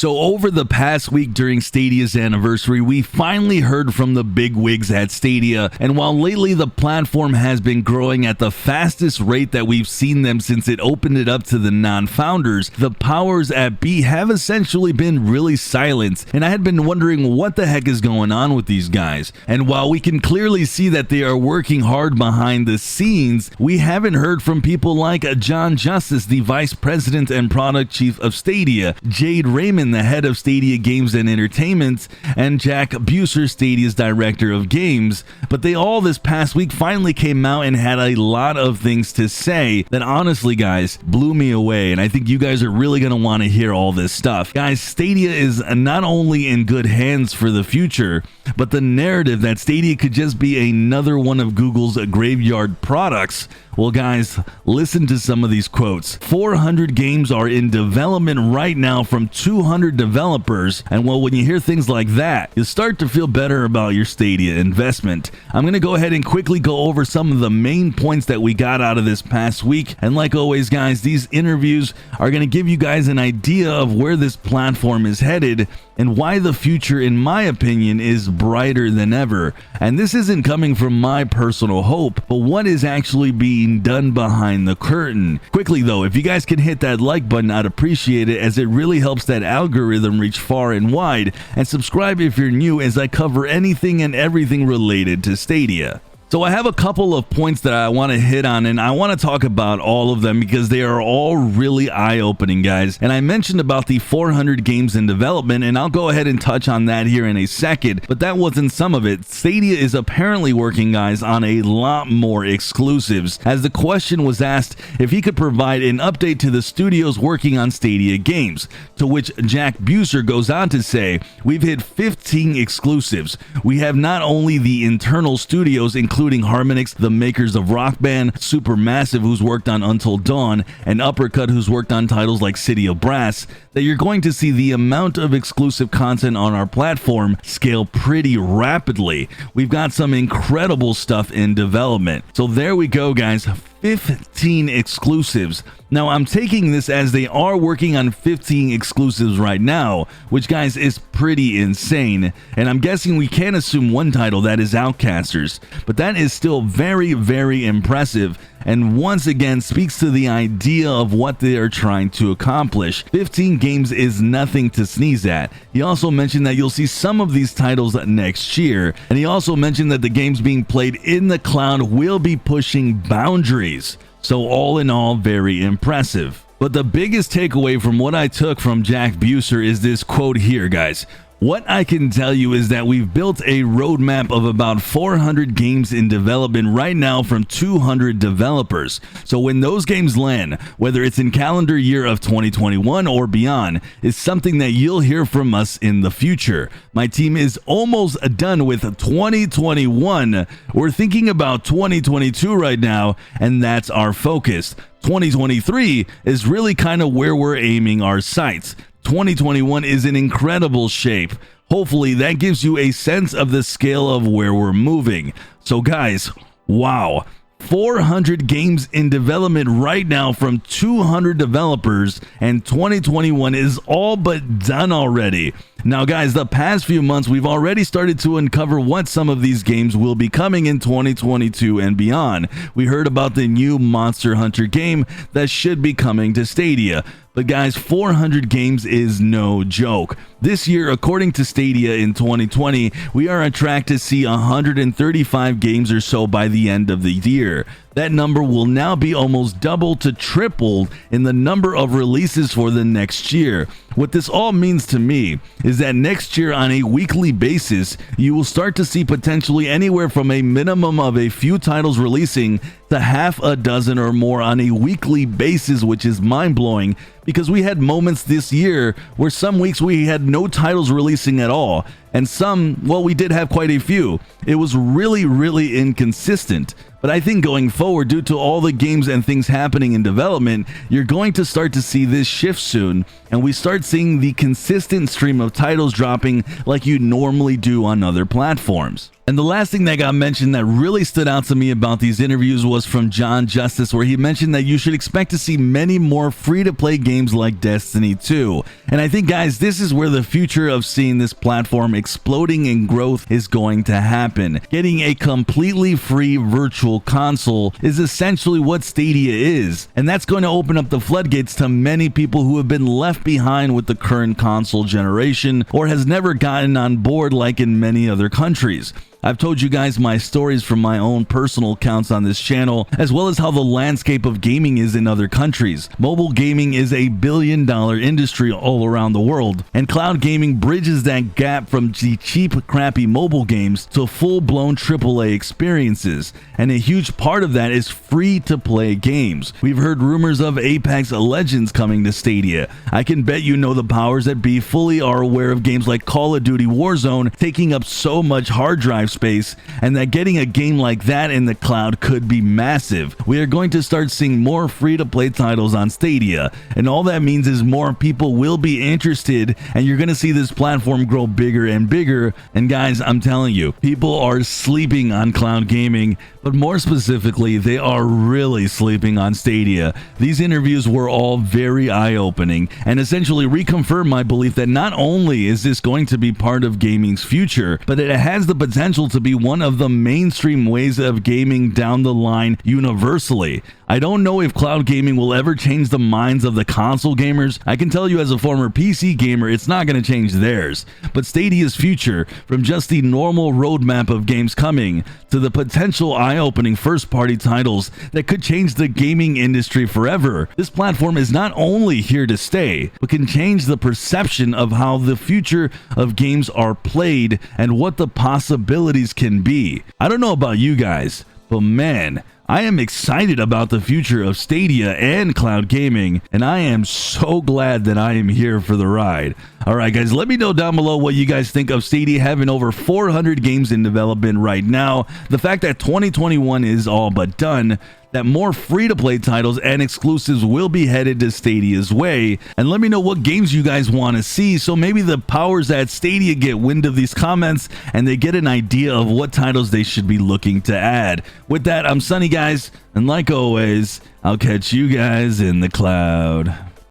So over the past week during Stadia's anniversary, we finally heard from the big wigs at Stadia, and while lately the platform has been growing at the fastest rate that we've seen them since it opened it up to the non-founders, the powers at be have essentially been really silent, and I had been wondering what the heck is going on with these guys. And while we can clearly see that they are working hard behind the scenes, we haven't heard from people like John Justice, the Vice President and Product Chief of Stadia, Jade Raymond, the head of Stadia Games and Entertainment, and Jack Buser, Stadia's Director of Games. But they all this past week finally came out and had a lot of things to say that honestly, guys, blew me away, and I think you guys are really going to want to hear all this stuff. Guys, Stadia is not only in good hands for the future, but the narrative that Stadia could just be another one of Google's graveyard products. Well, guys, listen to some of these quotes. 400 games are in development right now from 200 developers. And well, when you hear things like that, you start to feel better about your Stadia investment. I'm going to go ahead and quickly go over some of the main points that we got out of this past week. And like always, guys, these interviews are going to give you guys an idea of where this platform is headed and why the future, in my opinion, is brighter than ever. And this isn't coming from my personal hope, but what is actually being done behind the curtain. Quickly though, if you guys can hit that like button, I'd appreciate it, as it really helps that algorithm reach far and wide. And subscribe if you're new, as I cover anything and everything related to Stadia. So I have a couple of points that I want to hit on, and I want to talk about all of them because they are all really eye-opening, guys. And I mentioned about the 400 games in development, and I'll go ahead and touch on that here in a second, but that wasn't some of it. Stadia is apparently working, guys, on a lot more exclusives, as the question was asked if he could provide an update to the studios working on Stadia games, to which Jack Buser goes on to say, "We've hit 15 exclusives. We have not only the internal studios, including Harmonix, the makers of Rock Band, Supermassive, who's worked on Until Dawn, and Uppercut, who's worked on titles like City of Brass, that you're going to see the amount of exclusive content on our platform scale pretty rapidly. We've got some incredible stuff in development." So there we go, guys. 15 exclusives. Now, I'm taking this as they are working on 15 exclusives right now, which, guys, is pretty insane. And I'm guessing we can't assume one title, that is Outcasters, but that is still very, very impressive, and once again speaks to the idea of what they are trying to accomplish. 15 games is nothing to sneeze at. He also mentioned that you'll see some of these titles next year, and he also mentioned that the games being played in the cloud will be pushing boundaries. So all in all, very impressive. But the biggest takeaway from what I took from Jack Buser is this quote here, guys. "What I can tell you is that we've built a roadmap of about 400 games in development right now from 200 developers. So when those games land, whether it's in calendar year of 2021 or beyond, is something that you'll hear from us in the future. My team is almost done with 2021. We're thinking about 2022 right now, and that's our focus. 2023 is really kind of where we're aiming our sights. 2021 is in incredible shape. Hopefully that gives you a sense of the scale of where we're moving." So guys, wow, 400 games in development right now from 200 developers, and 2021 is all but done already. Now, guys, the past few months, we've already started to uncover what some of these games will be coming in 2022 and beyond. We heard about the new Monster Hunter game that should be coming to Stadia. But guys, 400 games is no joke. This year, according to Stadia in 2020, we are on track to see 135 games or so by the end of the year. That number will now be almost double to tripled in the number of releases for the next year. What this all means to me is that next year, on a weekly basis, you will start to see potentially anywhere from a minimum of a few titles releasing to half a dozen or more on a weekly basis, which is mind-blowing, because we had moments this year where some weeks we had no titles releasing at all, and some, well, we did have quite a few. It was really, really inconsistent. But I think going forward, due to all the games and things happening in development, you're going to start to see this shift soon, and we start seeing the consistent stream of titles dropping like you normally do on other platforms. And the last thing that got mentioned that really stood out to me about these interviews was from John Justice, where he mentioned that you should expect to see many more free-to-play games like Destiny 2. And I think, guys, this is where the future of seeing this platform exploding in growth is going to happen. Getting a completely free virtual console is essentially what Stadia is, and that's going to open up the floodgates to many people who have been left behind with the current console generation or has never gotten on board like in many other countries. I've told you guys my stories from my own personal accounts on this channel, as well as how the landscape of gaming is in other countries. Mobile gaming is a billion-dollar industry all around the world, and cloud gaming bridges that gap from the cheap, crappy mobile games to full-blown AAA experiences, and a huge part of that is free-to-play games. We've heard rumors of Apex Legends coming to Stadia. I can bet you know the powers that be fully are aware of games like Call of Duty Warzone taking up so much hard drive space, and that getting a game like that in the cloud could be massive. We are going to start seeing more free-to-play titles on Stadia, and all that means is more people will be interested, and you're going to see this platform grow bigger and bigger. And guys, I'm telling you, people are sleeping on cloud gaming, but more specifically, they are really sleeping on Stadia. These interviews were all very eye-opening and essentially reconfirm my belief that not only is this going to be part of gaming's future, but it has the potential to be one of the mainstream ways of gaming down the line universally. I don't know if cloud gaming will ever change the minds of the console gamers. I can tell you as a former PC gamer, it's not going to change theirs. But Stadia's future, from just the normal roadmap of games coming to the potential eye-opening first-party titles that could change the gaming industry forever, this platform is not only here to stay, but can change the perception of how the future of games are played and what the possibilities can be. I don't know about you guys, but man, I am excited about the future of Stadia and cloud gaming, and I am so glad that I am here for the ride. Alright guys, let me know down below what you guys think of Stadia having over 400 games in development right now, the fact that 2021 is all but done, that more free-to-play titles and exclusives will be headed to Stadia's way, and let me know what games you guys want to see, so maybe the powers at Stadia get wind of these comments and they get an idea of what titles they should be looking to add. With that, I'm Sunny, guys, and like always, I'll catch you guys in the cloud.